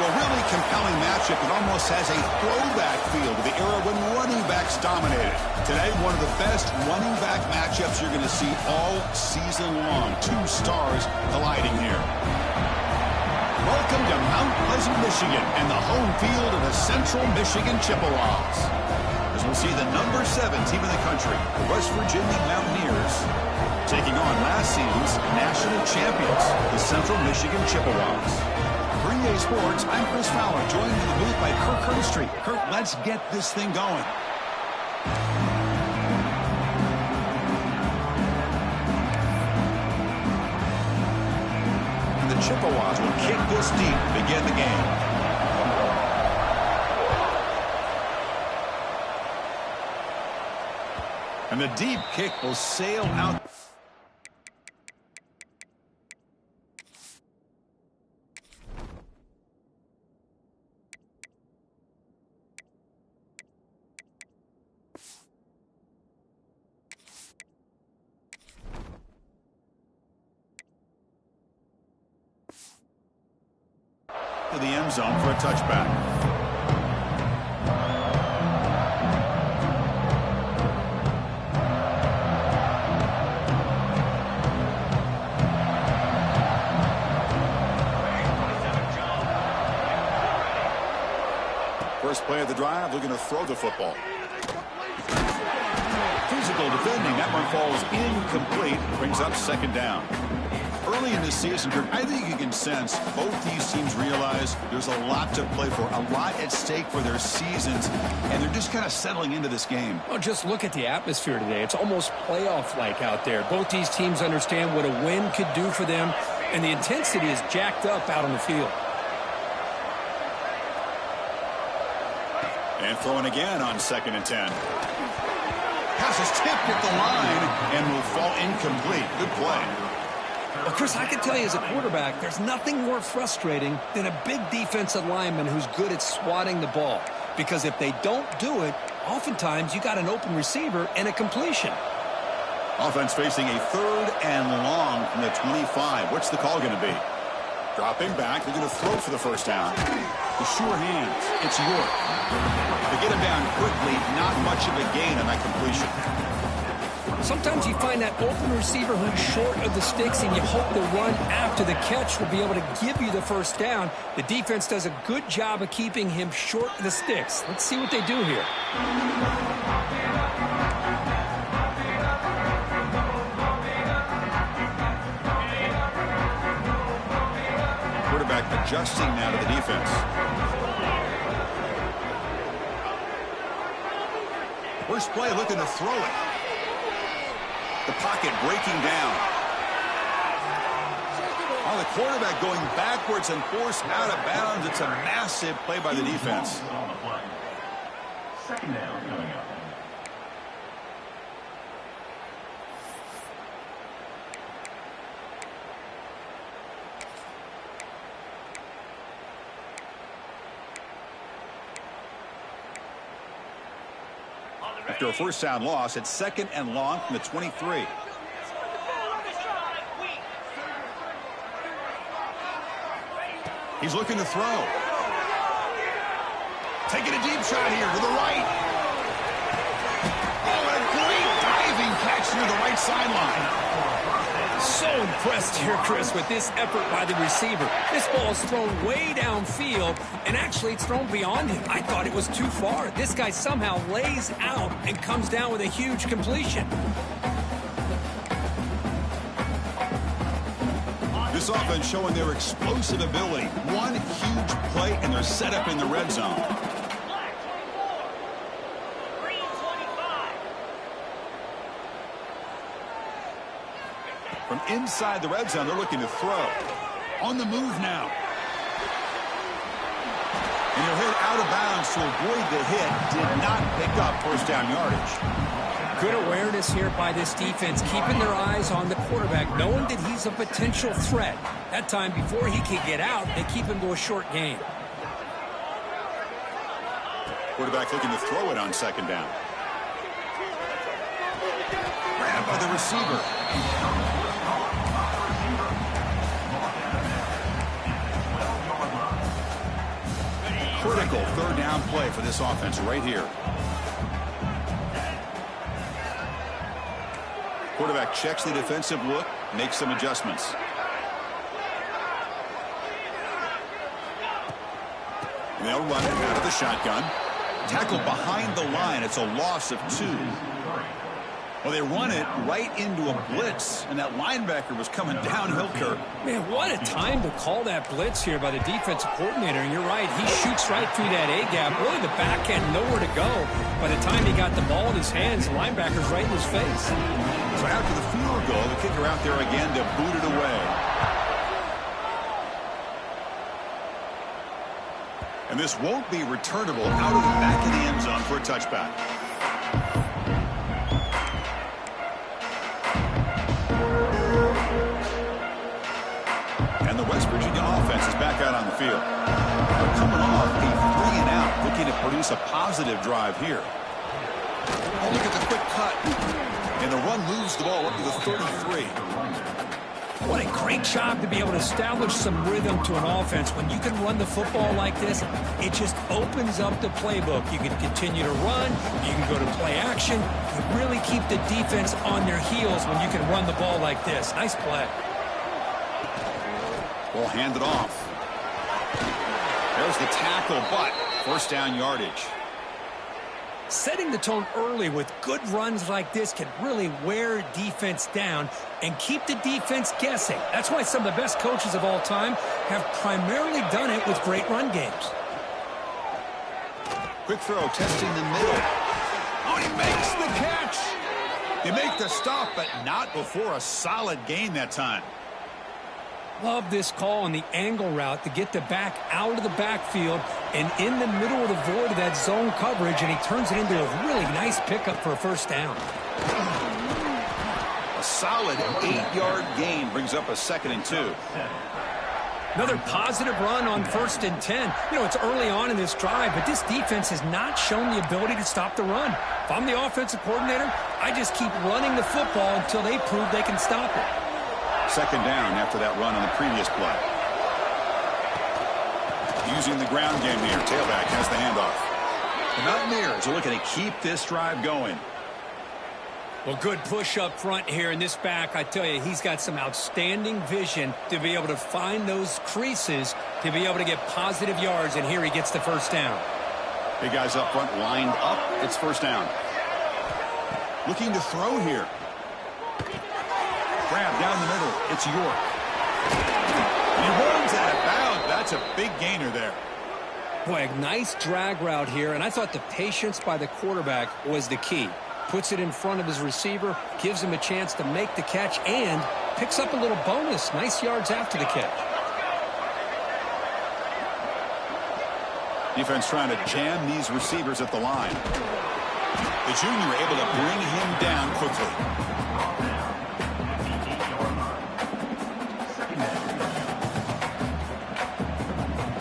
a really compelling matchup that almost has a throwback feel to the era when running backs dominated. Today, one of the best running back matchups you're going to see all season long. Two stars colliding here. Welcome to Mount Pleasant, Michigan, and the home field of the Central Michigan Chippewas. As we'll see the number 7 team in the country, the West Virginia Mountaineers, taking on last season's national champions, the Central Michigan Chippewas. For EA Sports, I'm Chris Fowler, joined in the booth by Kirk Herbstreit. Kirk, let's get this thing going. And the Chippewas will kick this deep to begin the game. And the deep kick will sail out. To the end zone for a touchback. First play of the drive, looking to throw the football. Physical defending, that one falls incomplete, brings up second down. Early in this season, I think you can sense both these teams realize there's a lot to play for, a lot at stake for their seasons, and they're just kind of settling into this game. Well, just look at the atmosphere today. It's almost playoff-like out there. Both these teams understand what a win could do for them, and the intensity is jacked up out on the field. And throwing again on 2nd and 10. Pass is tipped at the line and will fall incomplete. Good play. Well, Chris, I can tell you as a quarterback, there's nothing more frustrating than a big defensive lineman who's good at swatting the ball. Because if they don't do it, oftentimes you got an open receiver and a completion. Offense facing a 3rd and long from the 25. What's the call going to be? Dropping back, they're going to throw for the first down. The sure hands, it's York. They get him down quickly, not much of a gain on that completion. Sometimes you find that open receiver who's short of the sticks, and you hope the run after the catch will be able to give you the first down. The defense does a good job of keeping him short of the sticks. Let's see what they do here. Quarterback adjusting now to the defense. First play looking to throw it. The pocket breaking down. On the quarterback going backwards and forced out of bounds. It's a massive play by the defense. Second down coming up. After a first down loss, it's 2nd and long from the 23. He's looking to throw. Taking a deep shot here to the right. Oh, and a great diving catch near the right sideline. So impressed here, Chris, with this effort by the receiver. This ball is thrown way downfield, and actually it's thrown beyond him. I thought it was too far. This guy somehow lays out and comes down with a huge completion. This offense showing their explosive ability. One huge play, and they're set up in the red zone. From inside the red zone, they're looking to throw. On the move now. And he'll hit out of bounds to avoid the hit. Did not pick up first down yardage. Good awareness here by this defense, keeping their eyes on the quarterback, knowing that he's a potential threat. That time, before he can get out, they keep him to a short gain. Quarterback looking to throw it on 2nd down. Grabbed by the receiver. critical third down play for this offense right here. Quarterback checks the defensive look, makes some adjustments. And they'll run it out of the shotgun. Tackled behind the line. It's a loss of 2. Well, they run it right into a blitz, and that linebacker was coming downhill, Kurt. Man, what a time to call that blitz here by the defensive coordinator. And you're right, he shoots right through that A-gap. Really, the back end, nowhere to go. By the time he got the ball in his hands, the linebacker's right in his face. So after the field goal, the kicker out there again to boot it away. And this won't be returnable out of the back of the end zone for a touchback. And the West Virginia offense is back out on the field. They're coming off a 3-and-out, looking to produce a positive drive here. Oh, look at the quick cut. And the run moves the ball up to the 33. What a great job to be able to establish some rhythm to an offense. When you can run the football like this, it just opens up the playbook. You can continue to run. You can go to play action. You really keep the defense on their heels when you can run the ball like this. Nice play. Ball handed off. There's the tackle, but first down yardage. Setting the tone early with good runs like this can really wear defense down and keep the defense guessing. That's why some of the best coaches of all time have primarily done it with great run games. Quick throw, testing the middle. Oh, he makes the catch. He make the stop, but not before a solid gain that time. Love this call on the angle route to get the back out of the backfield and in the middle of the void of that zone coverage, and he turns it into a really nice pickup for a first down. A solid 8-yard gain brings up a 2nd and 2. Another positive run on 1st and 10. You know, it's early on in this drive, but this defense has not shown the ability to stop the run. If I'm the offensive coordinator, I just keep running the football until they prove they can stop it. 2nd down after that run on the previous play. Using the ground game here. Tailback has the handoff. The Mountaineers are looking to keep this drive going. Well, good push up front here in this back. I tell you, he's got some outstanding vision to be able to find those creases to be able to get positive yards, and here he gets the first down. Big guys up front lined up. It's first down. Looking to throw here. Grab down the middle. It's York. He runs out of bounds. That's a big gainer there. Boy, a nice drag route here, and I thought the patience by the quarterback was the key. Puts it in front of his receiver, gives him a chance to make the catch, and picks up a little bonus. Nice yards after the catch. Defense trying to jam these receivers at the line. The junior able to bring him down quickly.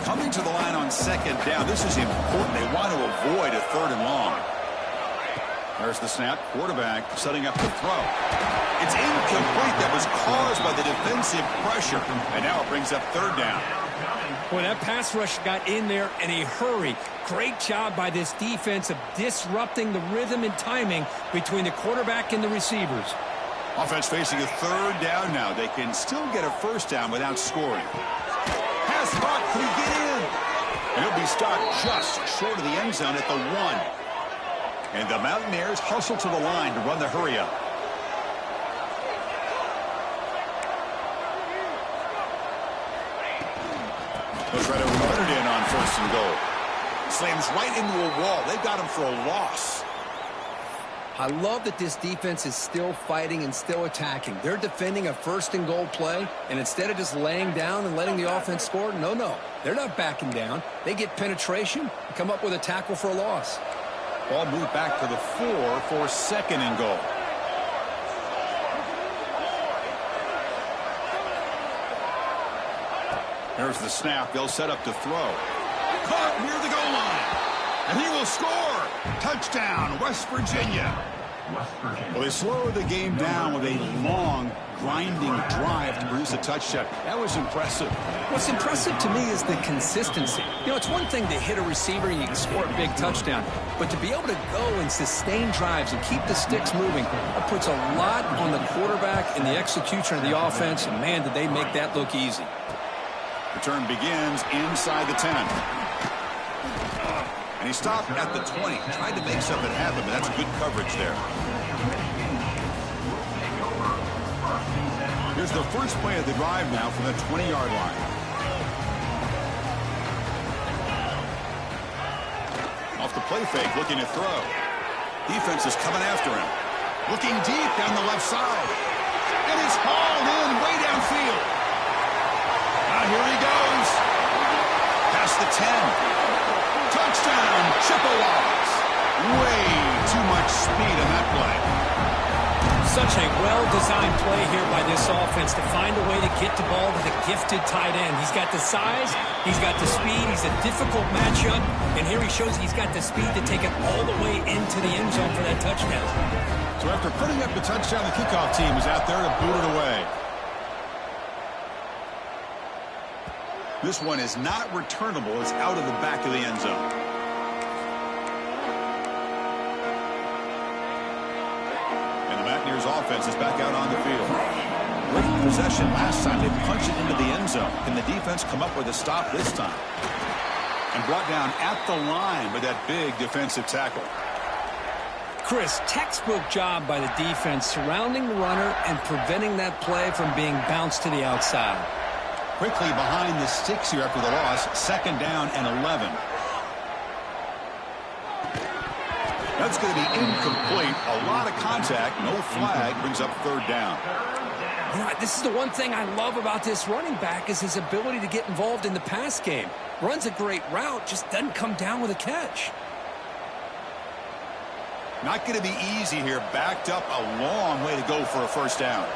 Coming to the line on 2nd down. This is important. They want to avoid a 3rd and long. There's the snap. Quarterback setting up the throw. It's incomplete. That was caused by the defensive pressure. And now it brings up 3rd down. Boy, that pass rush got in there in a hurry. Great job by this defense of disrupting the rhythm and timing between the quarterback and the receivers. Offense facing a 3rd down now. They can still get a first down without scoring. Pass caught. Can he get in? And he'll be stopped just short of the end zone at the 1. And the Mountaineers hustle to the line to run the hurry up. They'll try to run it in on 1st and goal. Slams right into a wall. They've got him for a loss. I love that this defense is still fighting and still attacking. They're defending a 1st and goal play, and instead of just laying down and letting the offense score, no. They're not backing down. They get penetration and come up with a tackle for a loss. Ball moved back to the 4 for 2nd and goal. There's the snap. They'll set up to throw. Caught near the goal line. And he will score. Touchdown, West Virginia. Well, they slowed the game down with a long, grinding drive to produce a touchdown. That was impressive. What's impressive to me is the consistency. You know, it's one thing to hit a receiver and you can score a big touchdown, but to be able to go and sustain drives and keep the sticks moving, that puts a lot on the quarterback and the execution of the offense, and man, did they make that look easy. Return begins inside the 10. And he stopped at the 20. Tried to make something happen, but that's good coverage there. Here's the first play of the drive now from the 20-yard line. Off the play fake, looking to throw. Defense is coming after him. Looking deep down the left side. And he's hauled in way downfield. Now here he goes. Past the 10. Touchdown, Chippewas. Way too much speed on that play. Such a well-designed play here by this offense to find a way to get the ball to the gifted tight end. He's got the size, he's got the speed, he's a difficult matchup, and here he shows he's got the speed to take it all the way into the end zone for that touchdown. So after putting up the touchdown, the kickoff team is out there to boot it away. This one is not returnable. It's out of the back of the end zone. And the Mountaineers offense is back out on the field. Great possession last time. They punched it into the end zone. Can the defense come up with a stop this time? And brought down at the line with that big defensive tackle. Chris, textbook job by the defense surrounding the runner and preventing that play from being bounced to the outside. Quickly behind the sticks here after the loss. 2nd down and 11. That's going to be incomplete. A lot of contact. No flag. Brings up 3rd down. You know, this is the one thing I love about this running back is his ability to get involved in the pass game. Runs a great route, just doesn't come down with a catch. Not going to be easy here. Backed up a long way to go for a 1st down.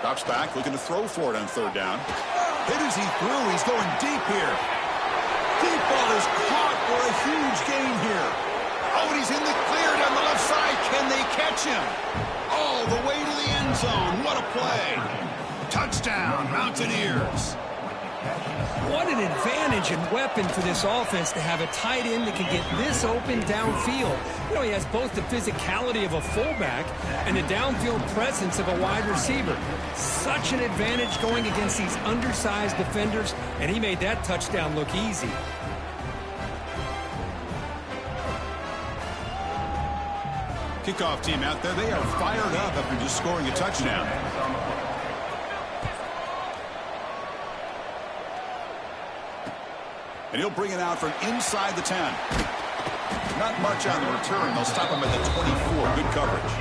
Drops back, looking to throw for it on 3rd down. Hit as he threw. He's going deep here. Deep ball is caught for a huge gain here. Oh, and he's in the clear down the left side. Can they catch him? All the way to the end zone. What a play. Touchdown, Mountaineers. What an advantage and weapon for this offense to have a tight end that can get this open downfield. You know, he has both the physicality of a fullback and the downfield presence of a wide receiver. Such an advantage going against these undersized defenders, and he made that touchdown look easy. Kickoff team out there, they are fired up after just scoring a touchdown. And he'll bring it out from inside the 10. Not much on the return. They'll stop him at the 24. Good coverage.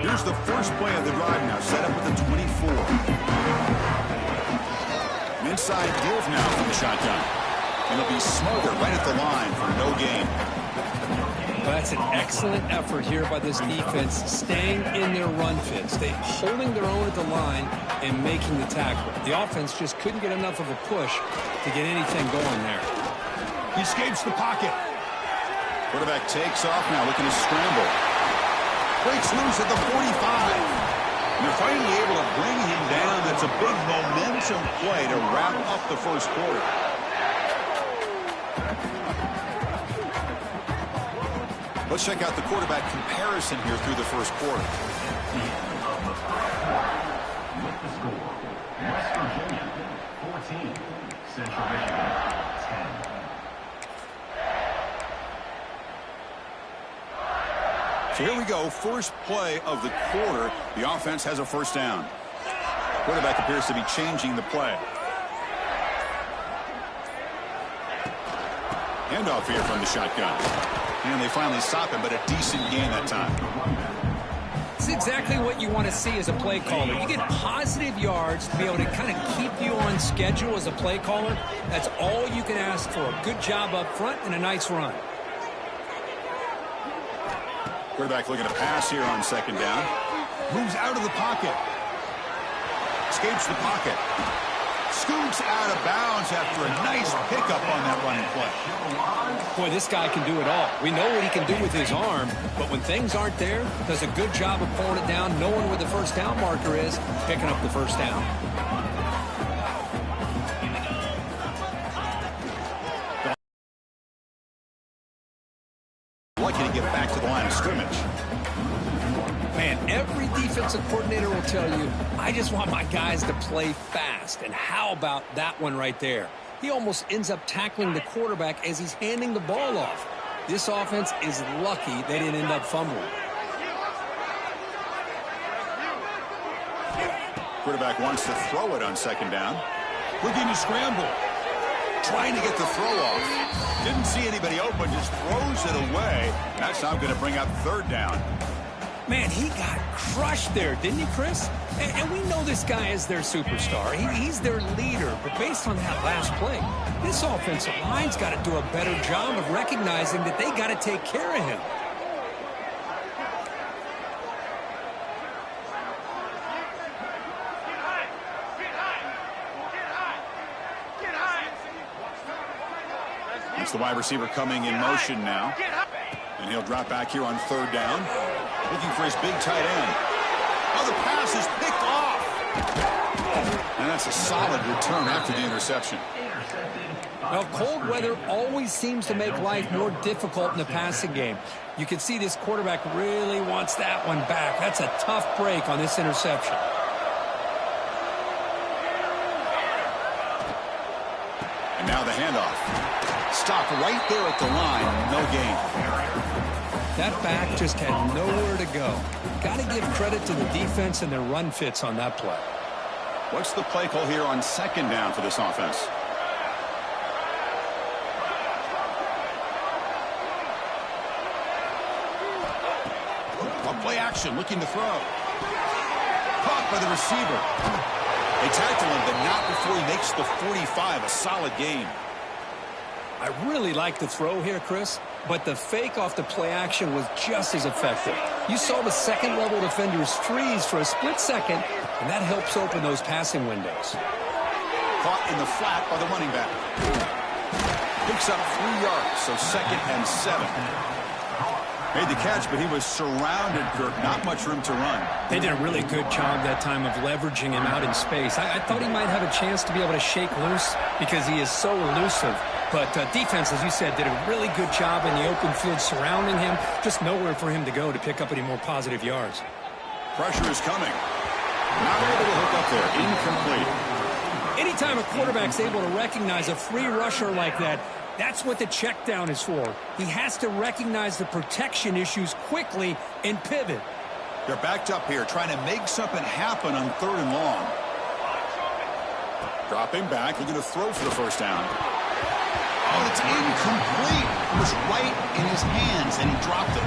Here's the first play of the drive now. Set up with the 24. Inside give now from the shotgun. And it'll be smothered right at the line for no gain. Well, that's an excellent effort here by this defense, staying in their run fits. They holding their own at the line and making the tackle. The offense just couldn't get enough of a push to get anything going there. He escapes the pocket. Quarterback takes off now, looking to scramble. Breaks loose at the 45. And they're finally able to bring him down. That's a big momentum play to wrap up the first quarter. Let's check out the quarterback comparison here through the first quarter. With the score, West Virginia 14, Central Michigan 10. So here we go, first play of the quarter. The offense has a 1st down. Quarterback appears to be changing the play. Handoff here from the shotgun. And they finally stop him, but a decent gain that time. It's exactly what you want to see as a play caller. You get positive yards to be able to kind of keep you on schedule as a play caller. That's all you can ask for. A good job up front and a nice run. Quarterback looking to pass here on second down. Moves out of the pocket. Escapes the pocket. Scoots out of bounds after a nice pickup on that running play. Boy, this guy can do it all. We know what he can do with his arm, but when things aren't there, does a good job of pulling it down, knowing where the first down marker is, picking up the first down. Lucky to get back to the line of scrimmage. Man, every defensive coordinator will tell you, I just want my guys to play fast. And how about that one right there? He almost ends up tackling the quarterback as he's handing the ball off. This offense is lucky they didn't end up fumbling. Quarterback wants to throw it on second down. Looking to scramble. Trying to get the throw off. Didn't see anybody open, just throws it away. That's now going to bring up third down. Man, he got crushed there, didn't he, Chris? And we know this guy is their superstar. He's their leader. But based on that last play, this offensive line's got to do a better job of recognizing that they got to take care of him. It's the wide receiver coming in motion now. And he'll drop back here on third down. Looking for his big tight end. Oh, the pass is picked off. And that's a solid return after the interception. Well, cold weather always seems to make life more difficult in the passing game. You can see this quarterback really wants that one back. That's a tough break on this interception. And now the handoff. Stop right there at the line. No gain. That back just had nowhere to go. Got to give credit to the defense and their run fits on that play. What's the play call here on second down for this offense? Play action, looking to throw. Caught by the receiver. They tackle him, but not before he makes the 45. A solid gain. I really like the throw here, Chris, but the fake off the play action was just as effective. You saw the second-level defenders freeze for a split second, and that helps open those passing windows. Caught in the flat by the running back. Picks up 3 yards, so 2nd and 7. Made the catch, but he was surrounded, Kirk. Not much room to run. They did a really good job that time of leveraging him out in space. I thought he might have a chance to be able to shake loose because he is so elusive. But defense, as you said, did a really good job in the open field surrounding him. Just nowhere for him to go to pick up any more positive yards. Pressure is coming. Not able to hook up there. Incomplete. Anytime a quarterback's able to recognize a free rusher like that, that's what the check down is for. He has to recognize the protection issues quickly and pivot. They're backed up here, trying to make something happen on 3rd and long. Dropping back, looking to throw for the first down. Oh, it's incomplete. It was right in his hands, and he dropped it.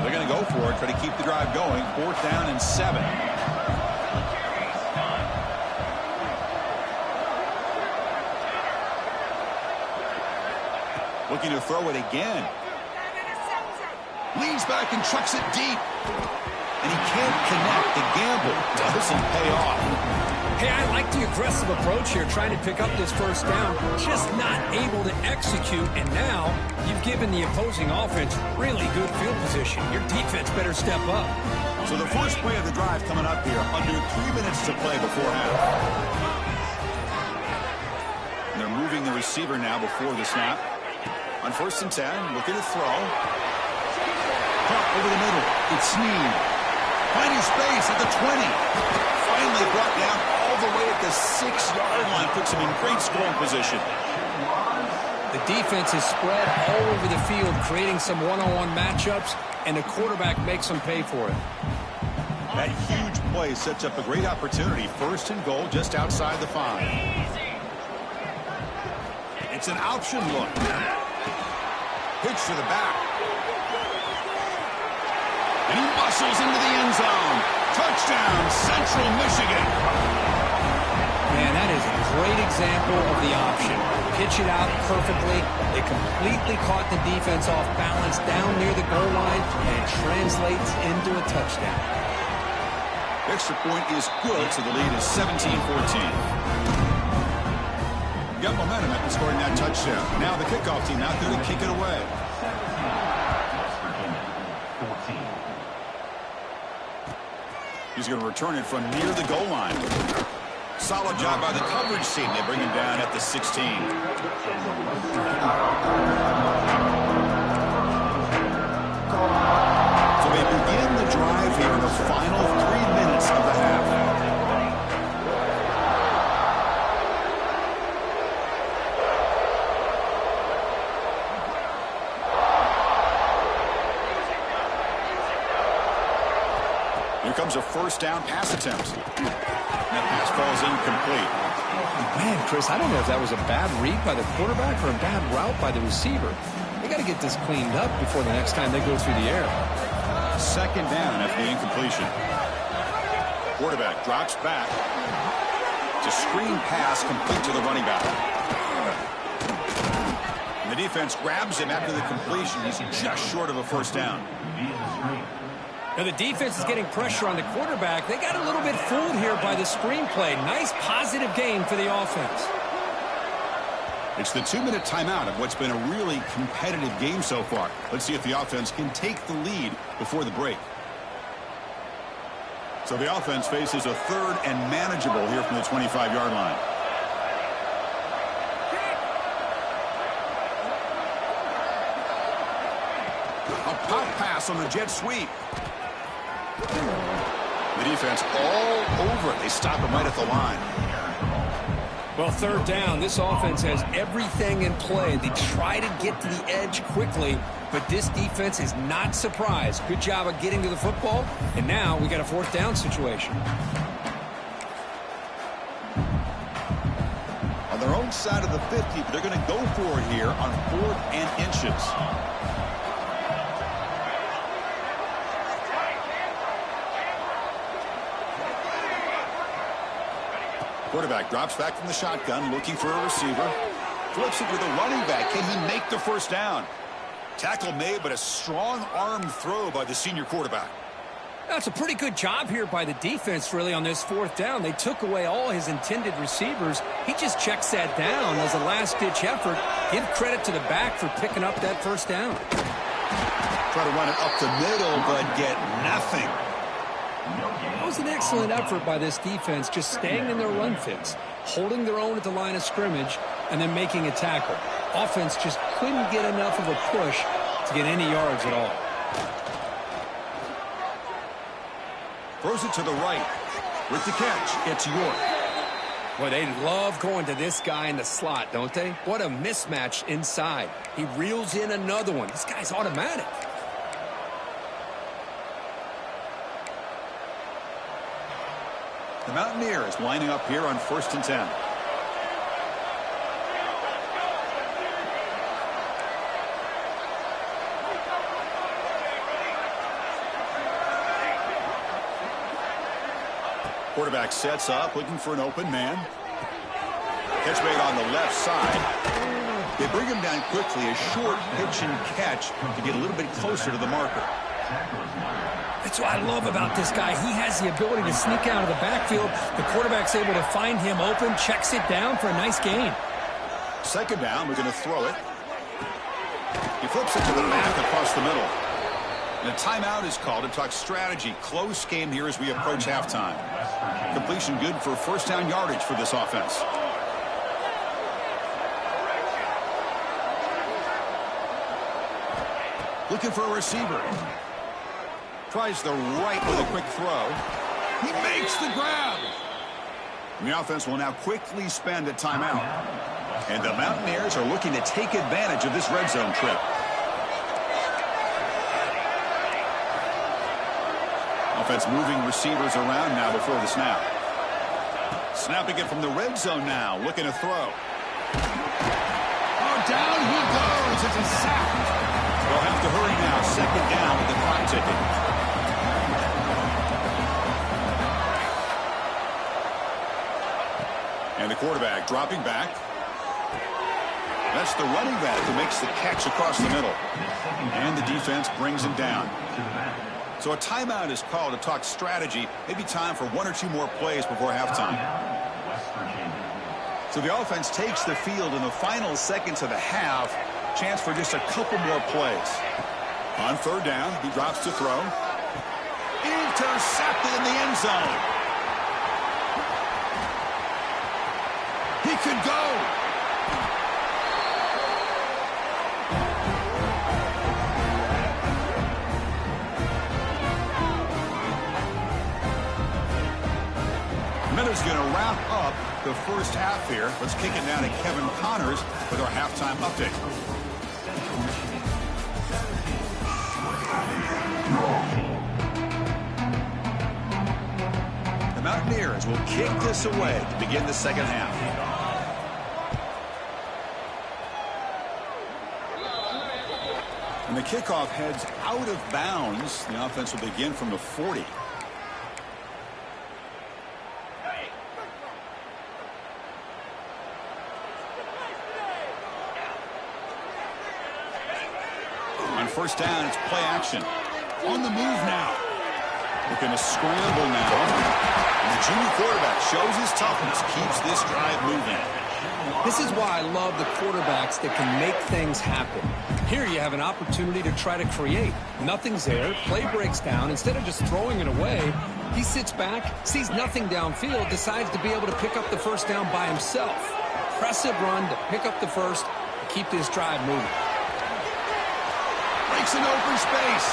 They're going to go for it, try to keep the drive going. 4th down and 7. Looking to throw it again. Leans back and chucks it deep. And he can't connect. The gamble doesn't pay off. Hey, I like the aggressive approach here, trying to pick up this first down. Just not able to execute. And now you've given the opposing offense really good field position. Your defense better step up. So the first play of the drive coming up here. Under 3 minutes to play before half. And they're moving the receiver now before the snap. On 1st and 10, looking to throw. Caught over the middle. It's Ncaa. Finding space at the 20. Finally brought down all the way at the 6-yard line. Puts him in great scoring position. The defense is spread all over the field, creating some one-on-one matchups, and the quarterback makes them pay for it. That huge play sets up a great opportunity. First and goal just outside the 5. It's an option look. Pitch to the back. And he muscles into the end zone. Touchdown, Central Michigan. Man, that is a great example of the option. Pitch it out perfectly. It completely caught the defense off balance down near the goal line, and it translates into a touchdown. Extra point is good, so the lead is 17-14. Got momentum after scoring that touchdown. Now the kickoff team out there to kick it away. West Virginia, 14. He's going to return it from near the goal line. Solid job by the coverage team. They bring him down at the 16. So they begin the drive here in the final 3 minutes of the half. Here comes a first down pass attempt. That pass falls incomplete. Man, Chris, I don't know if that was a bad read by the quarterback or a bad route by the receiver. They got to get this cleaned up before the next time they go through the air. Second down after the incompletion. Quarterback drops back. It's a screen pass complete to the running back. And the defense grabs him after the completion. He's just short of a first down. Now the defense is getting pressure on the quarterback. They got a little bit fooled here by the screenplay. Nice positive gain for the offense. It's the 2-minute timeout of what's been a really competitive game so far. Let's see if the offense can take the lead before the break. So the offense faces a third and manageable here from the 25-yard line. A pop pass on the jet sweep. The defense all over it. They stop him right at the line. Well, third down, this offense has everything in play. They try to get to the edge quickly, but this defense is not surprised. Good job of getting to the football, and now we got a fourth down situation. On their own side of the 50, but they're going to go for it here on 4th and inches. Quarterback drops back from the shotgun, looking for a receiver. Flips it with a running back. Can he make the first down? Tackle made, but a strong arm throw by the senior quarterback. That's a pretty good job here by the defense, really, on this fourth down. They took away all his intended receivers. He just checks that down as a last-ditch effort. Give credit to the back for picking up that first down. Try to run it up the middle, but get nothing. That was an excellent effort by this defense, just staying in their run fits, holding their own at the line of scrimmage, and then making a tackle. Offense just couldn't get enough of a push to get any yards at all. Throws it to the right. With the catch, it's York. Boy, they love going to this guy in the slot, don't they? What a mismatch inside. He reels in another one. This guy's automatic. The Mountaineers lining up here on 1st and 10. Quarterback sets up, looking for an open man. Catch made on the left side. They bring him down quickly, a short pitch and catch to get a little bit closer to the marker. That's what I love about this guy. He has the ability to sneak out of the backfield. The quarterback's able to find him open, checks it down for a nice gain. Second down, we're going to throw it. He flips it to the back across the middle. And a timeout is called to talk strategy. Close game here as we approach halftime. Completion good for first down yardage for this offense. Looking for a receiver. Tries the right with a quick throw. He makes the grab. And the offense will now quickly spend a timeout. And the Mountaineers are looking to take advantage of this red zone trip. Offense moving receivers around now before the snap. Snapping it from the red zone now, looking to throw. Oh, down he goes. It's a sack. They'll have to hurry now. Second down with the clock ticking. And the quarterback dropping back. That's the running back who makes the catch across the middle. And the defense brings him down. So a timeout is called to talk strategy. Maybe time for one or two more plays before halftime. So the offense takes the field in the final seconds of the half. Chance for just a couple more plays. On third down, he drops to throw. Intercepted in the end zone. He could go. Miller's going to wrap up the first half here. Let's kick it down to Kevin Connors with our halftime update. The Mountaineers will kick this away to begin the second half. And the kickoff heads out of bounds. The offense will begin from the 40. On first down, it's play action. On the move now. Looking to scramble now. And the junior quarterback shows his toughness, keeps this drive moving. This is why I love the quarterbacks that can make things happen. Here you have an opportunity to try to create. Nothing's there. Play breaks down. Instead of just throwing it away, he sits back, sees nothing downfield, decides to be able to pick up the first down by himself. Impressive run to pick up the first, to keep this drive moving. Breaks an open space.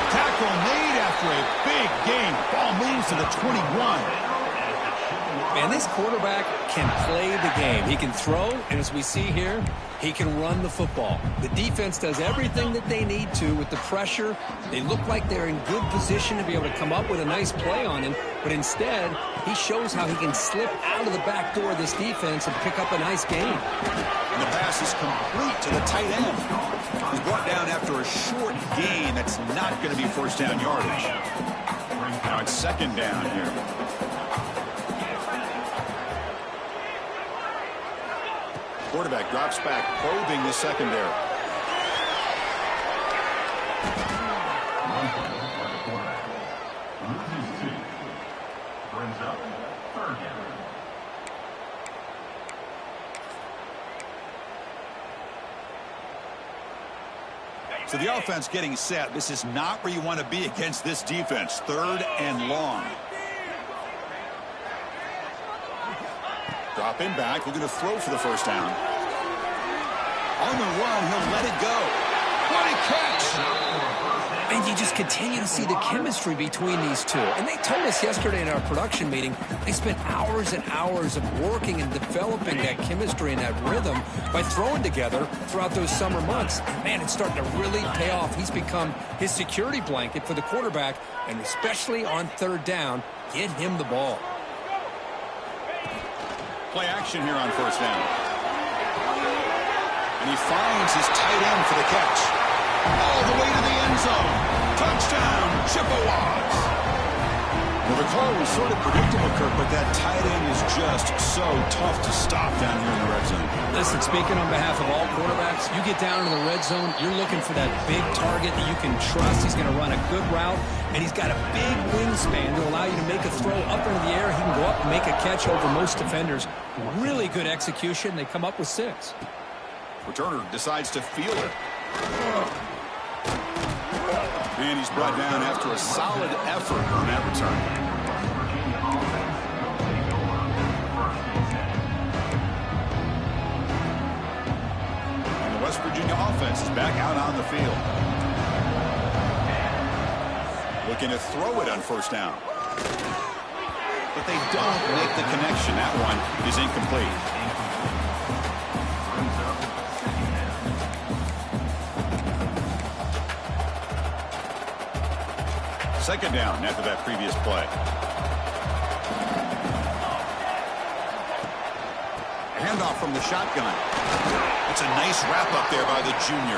Tackle made after a big gain. Ball moves to the 21. Man, this quarterback can play the game. He can throw, and as we see here, he can run the football. The defense does everything that they need to with the pressure. They look like they're in good position to be able to come up with a nice play on him, but instead, he shows how he can slip out of the back door of this defense and pick up a nice gain. And the pass is complete to the tight end. He's brought down after a short gain. That's not going to be first down yardage. Now it's second down here. Quarterback drops back, probing the secondary. Brings up third down. So the offense getting set. This is not where you want to be against this defense. Third and long. Dropping back, looking to throw for the first down. On the run, he'll let it go. What a catch! And you just continue to see the chemistry between these two. And they told us yesterday in our production meeting, they spent hours and hours of working and developing that chemistry and that rhythm by throwing together throughout those summer months. Man, it's starting to really pay off. He's become his security blanket for the quarterback, and especially on third down, get him the ball. Play action here on first down. And he finds his tight end for the catch. All the way to the end zone. Touchdown, Chippewas. Well, the call was sort of predictable, Kirk, but that tight end is just so tough to stop down here in the red zone. Listen, speaking on behalf of all quarterbacks, you get down in the red zone, you're looking for that big target that you can trust. He's going to run a good route, and he's got a big wingspan to allow you to make a throw up into the air. He can go up and make a catch over most defenders. Really good execution. They come up with 6. Returner decides to field it. And he's brought down after a solid effort on that return. And the West Virginia offense is back out on the field. Looking to throw it on first down. But they don't make the connection. That one is incomplete. Second down after that previous play. Handoff from the shotgun. It's a nice wrap-up there by the junior.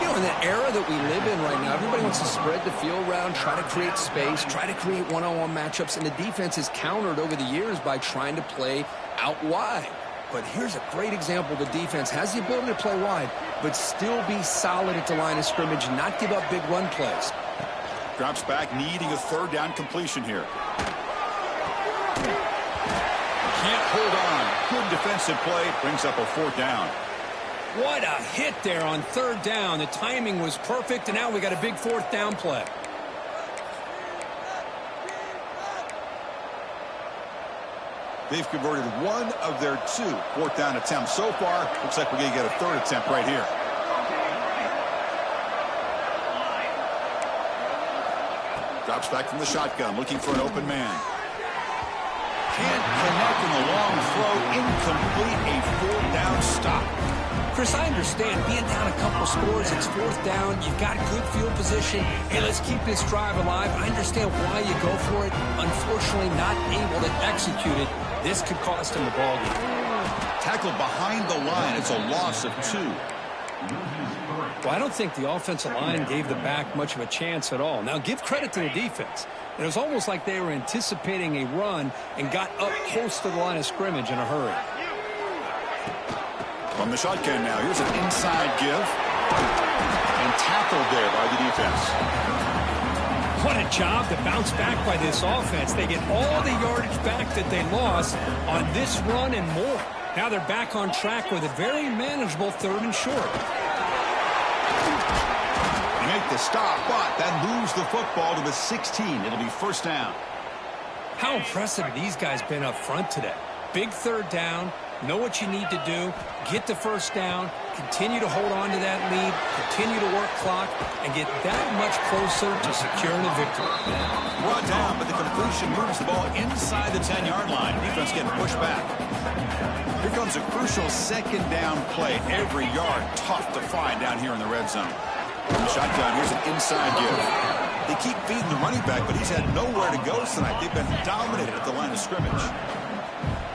You know, in the era that we live in right now, everybody wants to spread the field around, try to create space, try to create one-on-one matchups, and the defense is countered over the years by trying to play out wide. But here's a great example. The defense has the ability to play wide, but still be solid at the line of scrimmage, not give up big run plays. Drops back, needing a third down completion here. Can't hold on. Good defensive play. Brings up a fourth down. What a hit there on third down. The timing was perfect, and now we got a big fourth down play. They've converted one of their 2 fourth down attempts so far. Looks like we're going to get a third attempt right here. Drops back from the shotgun, looking for an open man. Can't connect in the long throw. Incomplete, a fourth down stop. Chris, I understand being down a couple scores, it's fourth down, you've got good field position. Hey, let's keep this drive alive. I understand why you go for it. Unfortunately, not able to execute it. This could cost him the ball game. Tackled behind the line. It's a loss of 2. Well, I don't think the offensive line gave the back much of a chance at all. Now, give credit to the defense. It was almost like they were anticipating a run and got up close to the line of scrimmage in a hurry. From the shotgun now, here's an inside give. And tackled there by the defense. What a job to bounce back by this offense. They get all the yardage back that they lost on this run and more. Now they're back on track with a very manageable third and short. They make the stop, but that moves the football to the 16. It'll be first down. How impressive have these guys been up front today? Big third down. Know what you need to do, get the first down, continue to hold on to that lead, continue to work clock, and get that much closer to securing a victory. Brought down, but the completion moves the ball inside the 10-yard line. Defense getting pushed back. Here comes a crucial second down play. Every yard tough to find down here in the red zone. From the shotgun, here's an inside give. They keep feeding the running back, but he's had nowhere to go tonight. They've been dominated at the line of scrimmage.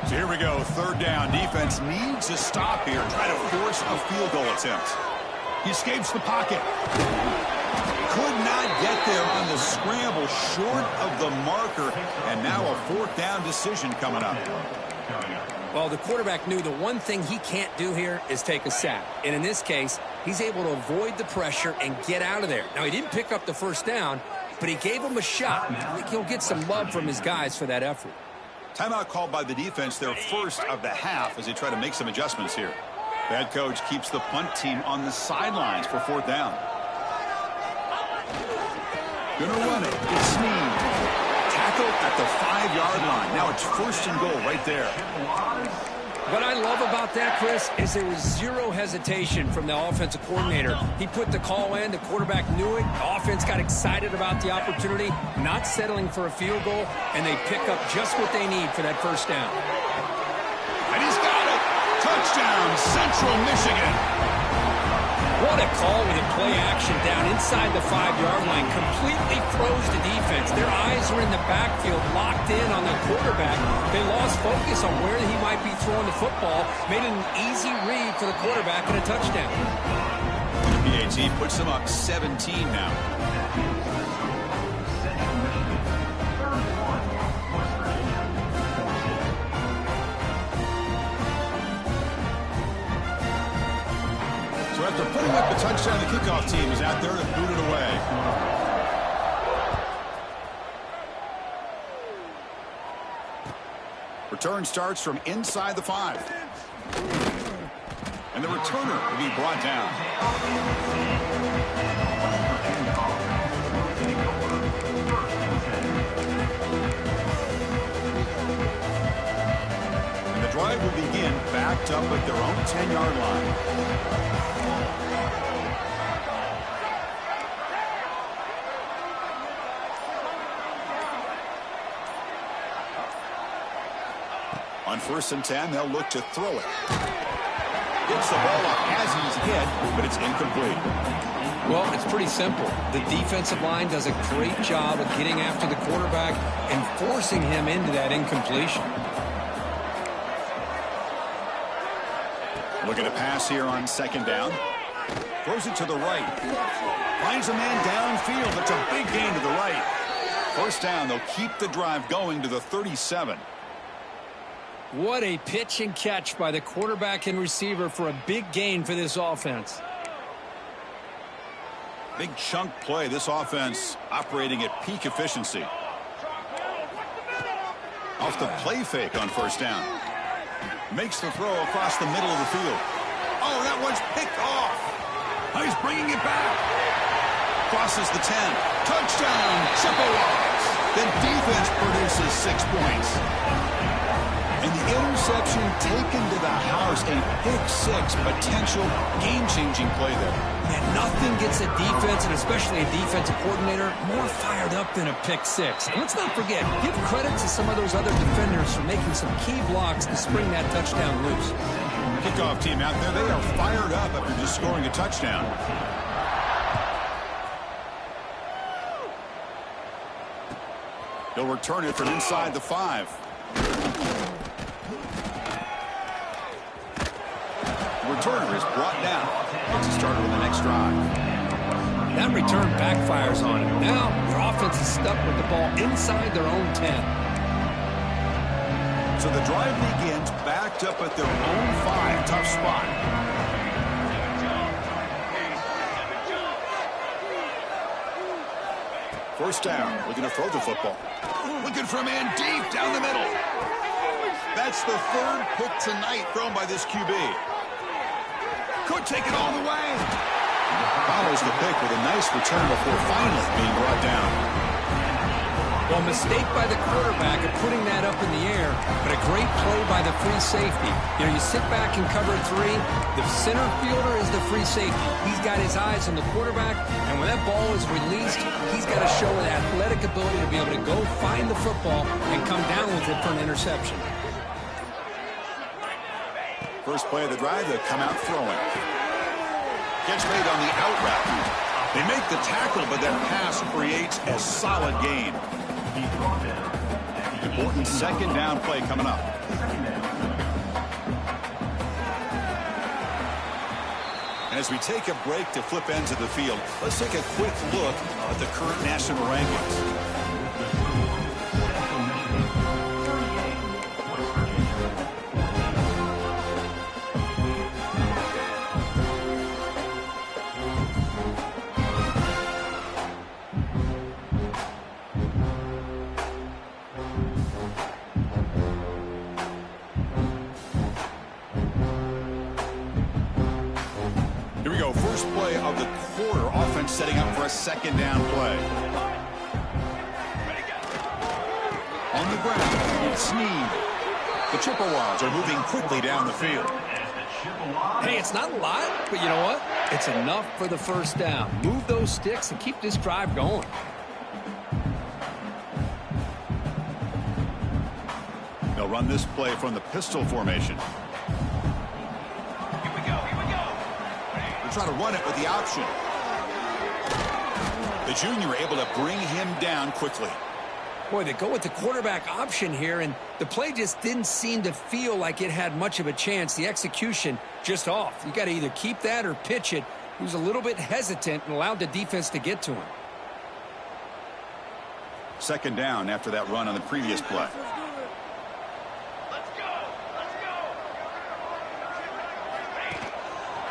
So here we go, third down. Defense needs a stop here. Try to force a field goal attempt. He escapes the pocket. Could not get there on the scramble, short of the marker. And now a fourth down decision coming up. Well, the quarterback knew the one thing he can't do here is take a sack. And in this case, he's able to avoid the pressure and get out of there. Now, he didn't pick up the first down, but he gave him a shot. I think he'll get some love from his guys for that effort. Timeout called by the defense, their first of the half, as they try to make some adjustments here. The head coach keeps the punt team on the sidelines for fourth down. Gonna run it. It's Snead. Tackle at the 5-yard line. Now it's first and goal right there. What I love about that, Chris, is there was zero hesitation from the offensive coordinator. He put the call in. The quarterback knew it. The offense got excited about the opportunity, not settling for a field goal, and they pick up just what they need for that first down. And he's got it. Touchdown, Central Michigan. What a call with a play action down inside the 5-yard line. Completely froze the defense. Their eyes were in the backfield, locked in on the quarterback. They lost focus on where he might be throwing the football. Made an easy read for the quarterback and a touchdown. The PAT puts them up 17 now. After putting up the touchdown, the kickoff team is out there to boot it away. Return starts from inside the 5. And the returner will be brought down. And the drive will begin backed up at their own 10-yard line. On 1st and 10, they'll look to throw it. Gets the ball up as he's hit, but it's incomplete. Well, it's pretty simple. The defensive line does a great job of getting after the quarterback and forcing him into that incompletion. Looking to pass here on second down. Throws it to the right. Finds a man downfield. It's a big gain to the right. First down, they'll keep the drive going to the 37. What a pitch and catch by the quarterback and receiver for a big gain for this offense. Big chunk play. This offense operating at peak efficiency. Off the play fake on first down. Makes the throw across the middle of the field. Oh, that one's picked off. He's bringing it back. Crosses the 10. Touchdown, Chippewas. The defense produces 6 points. And the interception taken to the house. A pick-6 potential game-changing play there. Man, nothing gets a defense, and especially a defensive coordinator, more fired up than a pick-6. And let's not forget, give credit to some of those other defenders for making some key blocks to spring that touchdown loose. Kickoff team out there, they are fired up after just scoring a touchdown. He'll return it from inside the 5. The returner is brought down. Gets a starter on the next drive. That return backfires on him. Now, their offense is stuck with the ball inside their own 10. So the drive begins backed up at their own 5. Tough spot. First down. Looking to throw the football. Looking for a man deep down the middle. That's the 3rd pick tonight thrown by this QB. Could take it all the way. Follows the pick with a nice return before finally being brought down. Well, mistake by the quarterback of putting that up in the air, but a great play by the free safety. You know, you sit back and cover 3. The center fielder is the free safety. He's got his eyes on the quarterback, and when that ball is released, he's got to show an athletic ability to be able to go find the football and come down with it for an interception. First play of the drive, they come out throwing. Gets made on the out route. They make the tackle, but that pass creates a solid gain. Important second down play coming up. And as we take a break to flip ends of the field, let's take a quick look at the current national rankings. First play of the quarter, offense setting up for a second down play. On the ground, it's Snead. The Chippewas are moving quickly down the field. Hey, it's not a lot, but you know what? It's enough for the first down. Move those sticks and keep this drive going. They'll run this play from the pistol formation. Try to run it with the option. The junior able to bring him down quickly. Boy, they go with the quarterback option here, and the play just didn't seem to feel like it had much of a chance. The execution just off. You got to either keep that or pitch it. He was a little bit hesitant and allowed the defense to get to him. Second down after that run on the previous play.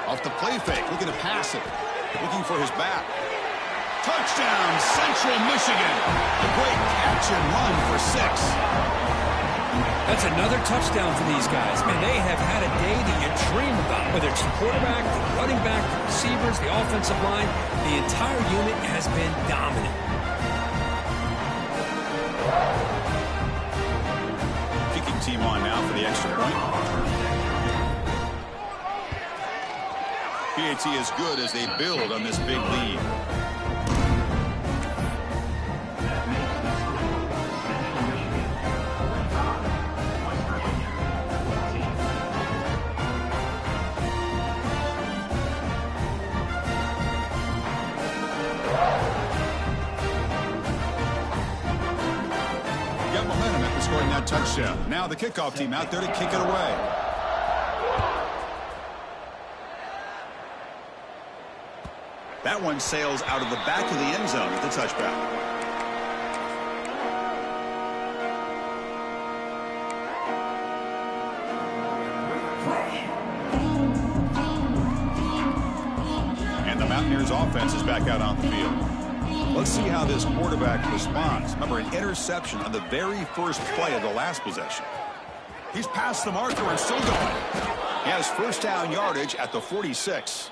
Off the play fake, looking to pass it. Looking for his back. Touchdown, Central Michigan. A great catch and run for 6. That's another touchdown for these guys. Man, they have had a day that you dream about. Whether it's the quarterback, the running back, the receivers, the offensive line, the entire unit has been dominant. Kicking team on now for the extra point. PAT is good as they build on this big lead. that touchdown. Now the kickoff team out there to kick it away. That one sails out of the back of the end zone with the touchback. And the Mountaineers offense is back out on the field. Let's see how this quarterback responds. Remember, an interception on the very first play of the last possession. He's past the marker and still going. He has first down yardage at the 46.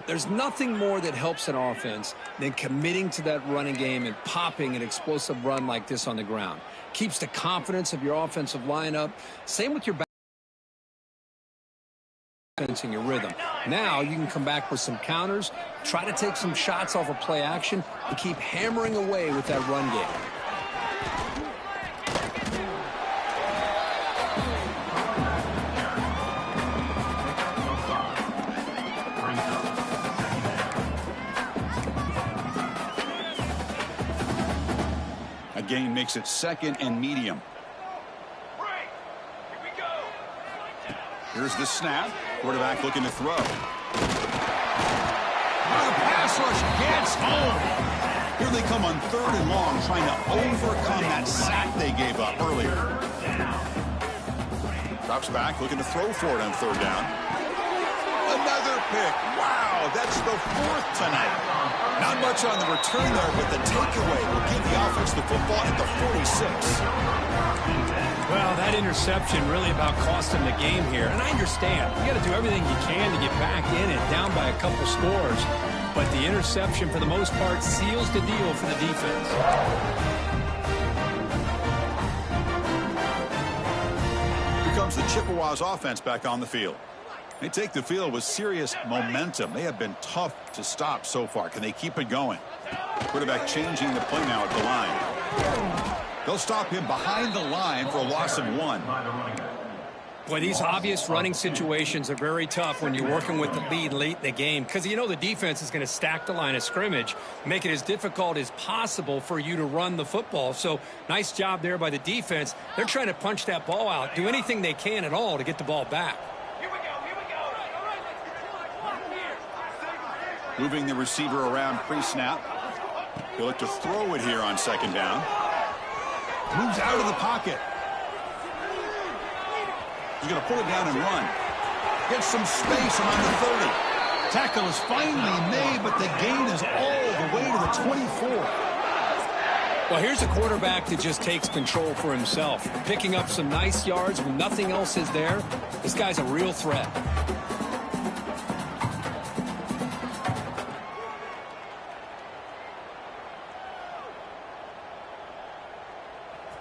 There's nothing more that helps an offense than committing to that running game and popping an explosive run like this on the ground. Keeps the confidence of your offensive lineup. Same with your back and your rhythm. Now you can come back with some counters, try to take some shots off of play action, and keep hammering away with that run game. Gain makes it second and medium. Here's the snap. Quarterback looking to throw. The pass rush gets home. Here they come on third and long, trying to overcome that sack they gave up earlier. Drops back, looking to throw for it on third down. Another pick. Wow, that's the fourth tonight. Not much on the return there, but the takeaway will give the offense the football at the 46. Well, that interception really about cost them the game here. And I understand. You got to do everything you can to get back in and down by a couple scores. But the interception, for the most part, seals the deal for the defense. Here comes the Chippewas offense back on the field. They take the field with serious momentum. They have been tough to stop so far. Can they keep it going? Quarterback changing the play now at the line. They'll stop him behind the line for a loss of 1. Boy, these obvious running situations are very tough when you're working with the lead late in the game, because you know the defense is going to stack the line of scrimmage, make it as difficult as possible for you to run the football. So nice job there by the defense. They're trying to punch that ball out, do anything they can at all to get the ball back. Moving the receiver around pre-snap. He'll look to throw it here on second down. Moves out of the pocket. He's going to pull it down and run. Gets some space around the 30. Tackle is finally made, but the gain is all the way to the 24. Well, here's a quarterback that just takes control for himself. Picking up some nice yards when nothing else is there. This guy's a real threat.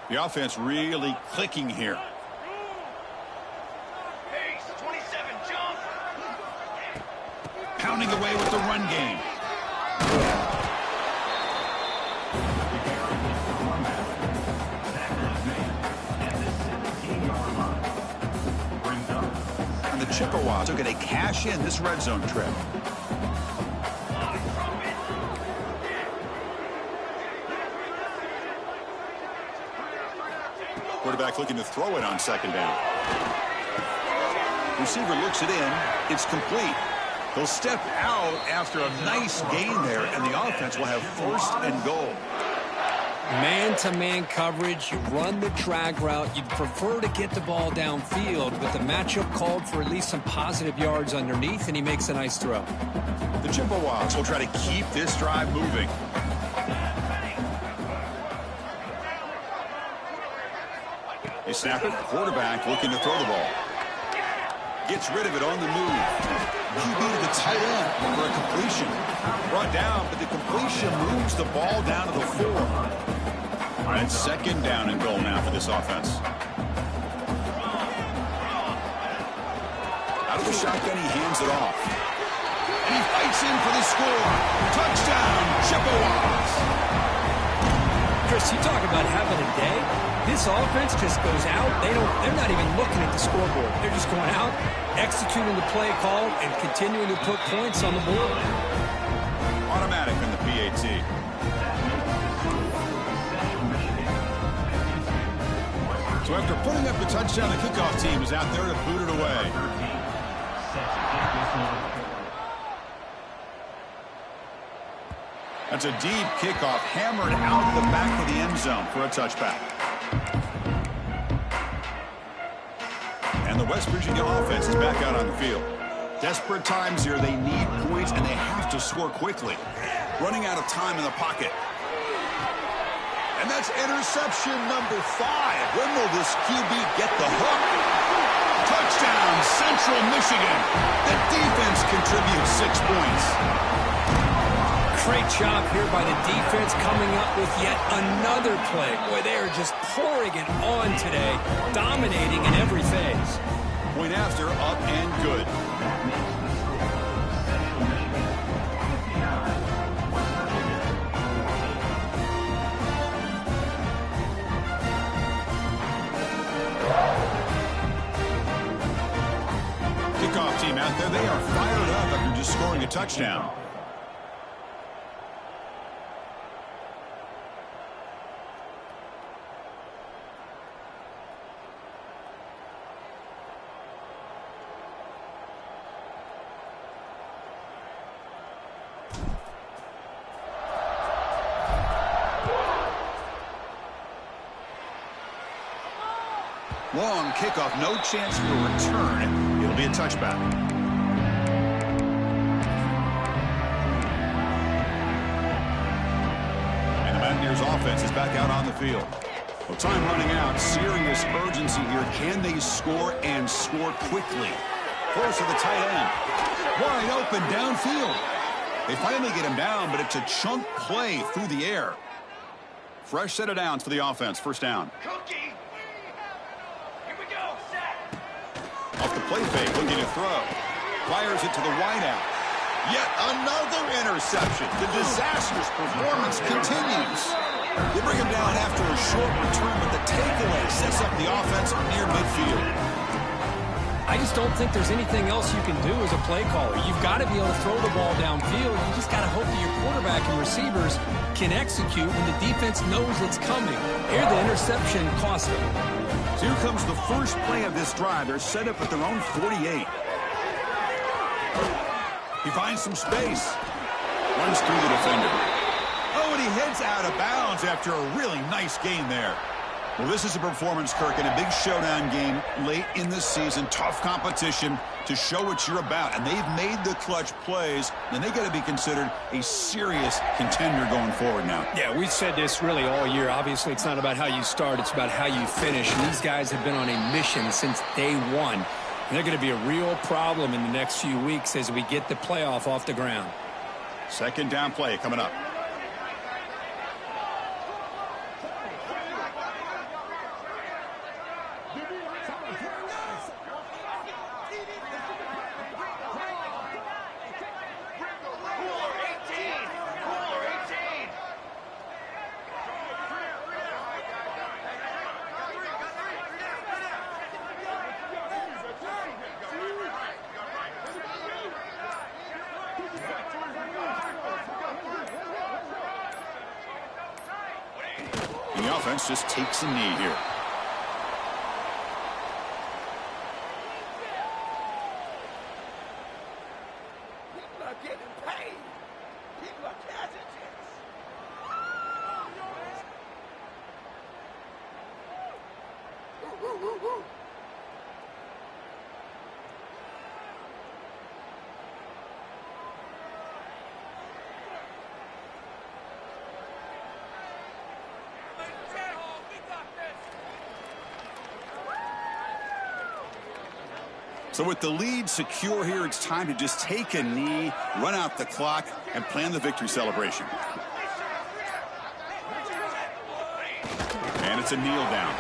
The offense really clicking here. Pounding away with the run game. And the Chippewas are going to cash in this red zone trip. Quarterback looking to throw it on second down. Receiver looks it in. It's complete. He'll step out after a nice gain there, and the offense will have first and goal. Man-to-man coverage, you run the drag route. You'd prefer to get the ball downfield, but the matchup called for at least some positive yards underneath, and he makes a nice throw. The Chippewas will try to keep this drive moving. They snap it. Quarterback looking to throw the ball. Gets rid of it on the move. QB to the tight end for a completion. Brought down, but the completion moves the ball down to the 4. And second down and goal now for this offense. Out of the shotgun, he hands it off. And he fights in for the score. Touchdown, Chippewas. Chris, you talk about having a day. This offense just goes out. They're not even looking at the scoreboard. They're just going out, executing the play call, and continuing to put points on the board. Automatic in the PAT. So after putting up the touchdown, the kickoff team is out there to boot it away. That's a deep kickoff, hammered out the back of the end zone for a touchback. And the West Virginia offense is back out on the field. Desperate times here. They need points, and they have to score quickly. Running out of time in the pocket. And that's interception number 5. When will this QB get the hook? Touchdown, Central Michigan. The defense contributes 6 points. Great job here by the defense coming up with yet another play. Boy, they are just pouring it on today, dominating in every phase. Point after, up and good. Kickoff team out there, they are fired up after just scoring a touchdown. Long kickoff, no chance for a return. It'll be a touchback. And the Mountaineers offense is back out on the field. Well, time running out. Serious urgency here. Can they score and score quickly? Close to the tight end. Wide open downfield. They finally get him down, but it's a chunk play through the air. Fresh set of downs for the offense. First down. Off the play fake, looking to throw. Fires it to the wideout. Yet another interception. The disastrous performance continues. They bring him down after a short return, but the takeaway sets up the offense near midfield. I just don't think there's anything else you can do as a play caller. You've got to be able to throw the ball downfield. You just got to hope that your quarterback and receivers can execute when the defense knows it's coming. Here, the interception cost them. So here comes the first play of this drive. They're set up at their own 48. He finds some space. Runs through the defender. Oh, and he heads out of bounds after a really nice gain there. Well, this is a performance, Kirk, in a big showdown game late in the season. Tough competition to show what you're about. And they've made the clutch plays, and they got to be considered a serious contender going forward now. Yeah, we've said this really all year. Obviously, it's not about how you start. It's about how you finish. And these guys have been on a mission since day one. And they're going to be a real problem in the next few weeks as we get the playoff off the ground. Second down play coming up. The offense just takes a knee here. People are getting paid. People are casualties. So with the lead secure here, it's time to just take a knee, run out the clock, and plan the victory celebration. And it's a kneel down.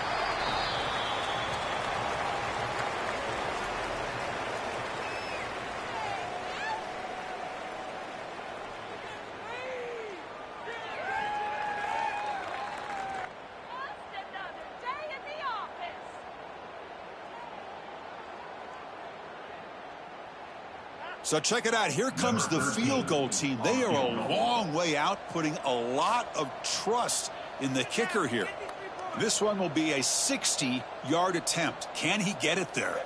So check it out. Here comes the field goal team. They are a long way out, putting a lot of trust in the kicker here. This one will be a 60-yard attempt. Can he get it there?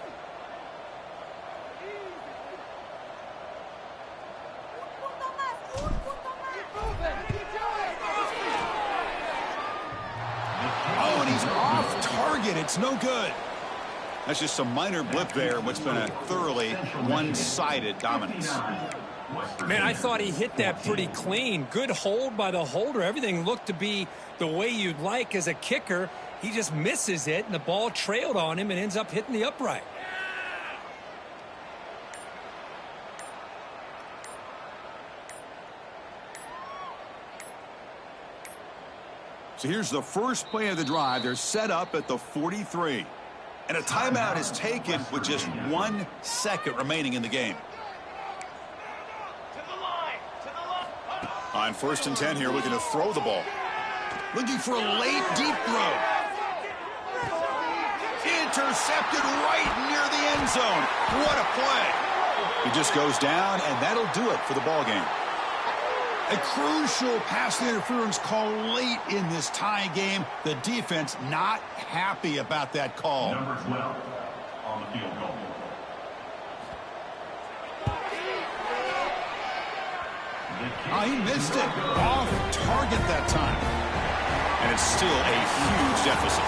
Oh, and he's off target. It's no good. That's just some minor blip there in what's been a thoroughly one-sided dominance. Man, I thought he hit that pretty clean. Good hold by the holder. Everything looked to be the way you'd like as a kicker. He just misses it, and the ball trailed on him and ends up hitting the upright. So here's the first play of the drive. They're set up at the 43. And a timeout is taken with just 1 second remaining in the game. On 1st and 10 here, looking to throw the ball. Looking for a late, deep throw. Intercepted right near the end zone. What a play. He just goes down, and that'll do it for the ball game. A crucial pass interference call late in this tie game. The defense not happy about that call. Number 12 on the field goal. Oh, he missed it. Off target that time. And it's still a huge deficit.